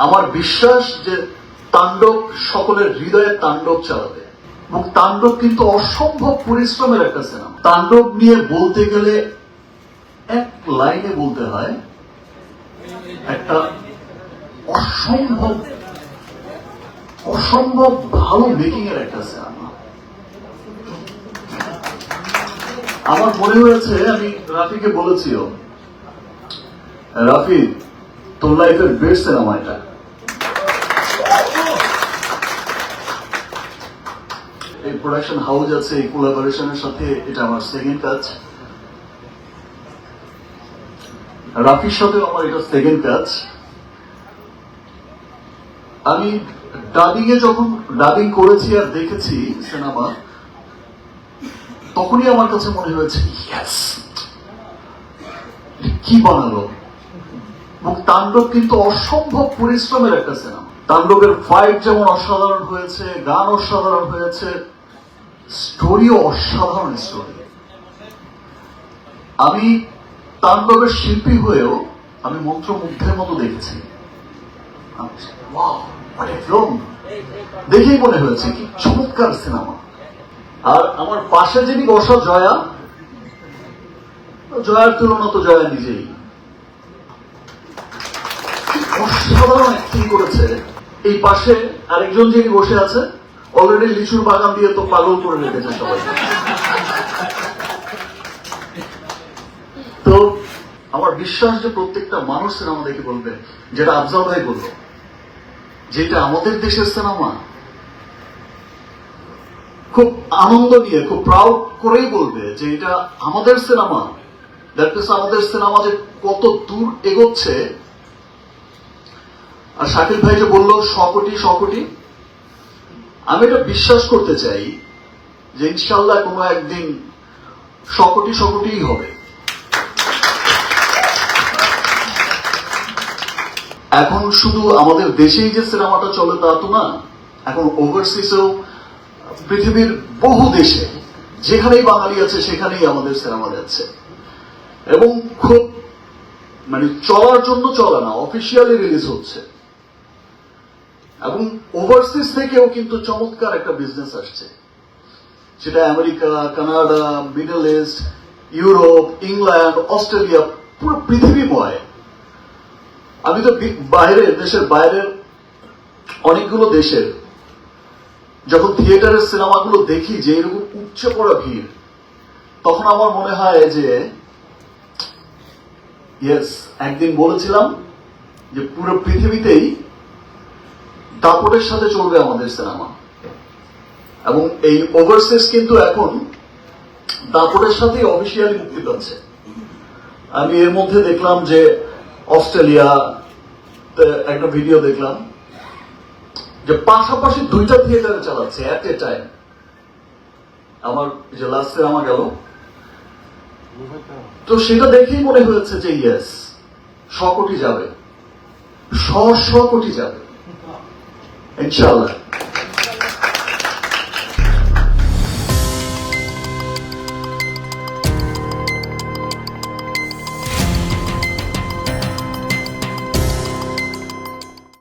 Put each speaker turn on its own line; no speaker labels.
আমার বিশ্বাস যে তাণ্ডব সকলের হৃদয়ে তাণ্ডব চালাবে, এবং তাণ্ডব কিন্তু অসম্ভব পরিশ্রমের একটা সিনেমা। তাণ্ডব নিয়ে বলতে গেলে এক লাইনে বলতে হয়, একটা অসম্ভব ভালো মেকিং এর একটা সিনেমা। আমার মনে হয়েছে, আমি রাফিকে বলেছিও, রাফি তোর লাইফের বেস্ট সিনেমা এটা। এই প্রোডাকশন হাউস আছে, এই কোলাবোরেশনের সাথে এটা আমার সেকেন্ড কাজ। রাফির সাথেও আমার এটা সেকেন্ড কাজ। আমি ডাবিং এ যখন ডাবিং করেছি আর দেখেছি সিনেমা, তখনই আমার কাছে মনে হয়েছে ইয়েস, কি বানালো। এবং তাণ্ডব কিন্তু অসম্ভব পরিশ্রমের একটা সিনেমা। তাণ্ডবের ফাইট যেমন অসাধারণ হয়েছে, গান অসাধারণ হয়েছে, স্টোরিও অসাধারণ স্টোরি। আমি তাণ্ডবের শিল্পী হয়েও আমি মন্ত্রমুগ্ধের মতো দেখেছি। দেখেই মনে হয়েছে কি চমৎকার সিনেমা। আর আমার পাশে যিনি বসা জয়া, জয়ার তুলনা তো জয়া নিজেই অসাধারণ অ্যাক্টিং করেছে। এই পাশে আরেকজন যিনি বসে আছে, অলরেডি লিচুর বাগান দিয়ে তো পাগল করে রেখেছে সবাই। তো আমার বিশ্বাস যে প্রত্যেকটা মানুষ সিনেমা দেখে বলবে, যেটা আফজাল ভাই বলল, যেটা আমাদের দেশের সিনেমা, খুব আনন্দ নিয়ে, খুব প্রাউড করেই বলবে যে এটা আমাদের সিনেমা। দ্যাট মিনস আমাদের সিনেমা যে কত দূর এগোচ্ছে। আর শাকিল ভাই যে বলল 100 কোটি, আমি এটা বিশ্বাস করতে চাই যে ইনশাল্লাহ কোনো একদিন 100 কোটিই হবে। এখন শুধু আমাদের দেশেই যে সিনেমাটা চলে তা তো না, এখন ওভারসিজেও পৃথিবীর বহু দেশে যেখানেই বাঙালি আছে সেখানেই আমাদের সিনেমা যাচ্ছে। এবং খুব চলার জন্য চলে না, অফিসিয়ালি রিলিজ হচ্ছে। এবং ওভারসিজ থেকেও কিন্তু চমৎকার একটা বিজনেস আসছে, সেটা America, Canada, middle east, Europe, England, Australia, পুরো পৃথিবীময়। আমি তো দেশের বাইরের অনেকগুলো দেশের যখন থিয়েটারের সিনেমাগুলো দেখি যে এরকম উপচে পড়া ভিড়, তখন আমার মনে হয় যে ইয়েস, একদিন বলেছিলাম যে পুরো পৃথিবীতেই দাপটের সাথে চলবে আমাদের সিনেমা। এবং এই ওভারসিজ কিন্তু এখন দাপটের সাথেই অফিসিয়ালি মুক্তি পাচ্ছে। আমি এর মধ্যে দেখলাম যে অস্ট্রেলিয়া একটা ভিডিও দেখলাম যে পাশাপাশি 2টা থিয়েটারে চালাচ্ছে এট এ টাইম। আমার যে লাস্ট সিনেমা গেল, তো সেটা দেখেই মনে হয়েছে যে ইয়েস, 100 কোটি যাবে, 100 কোটি যাবে ইনশাআল্লাহ।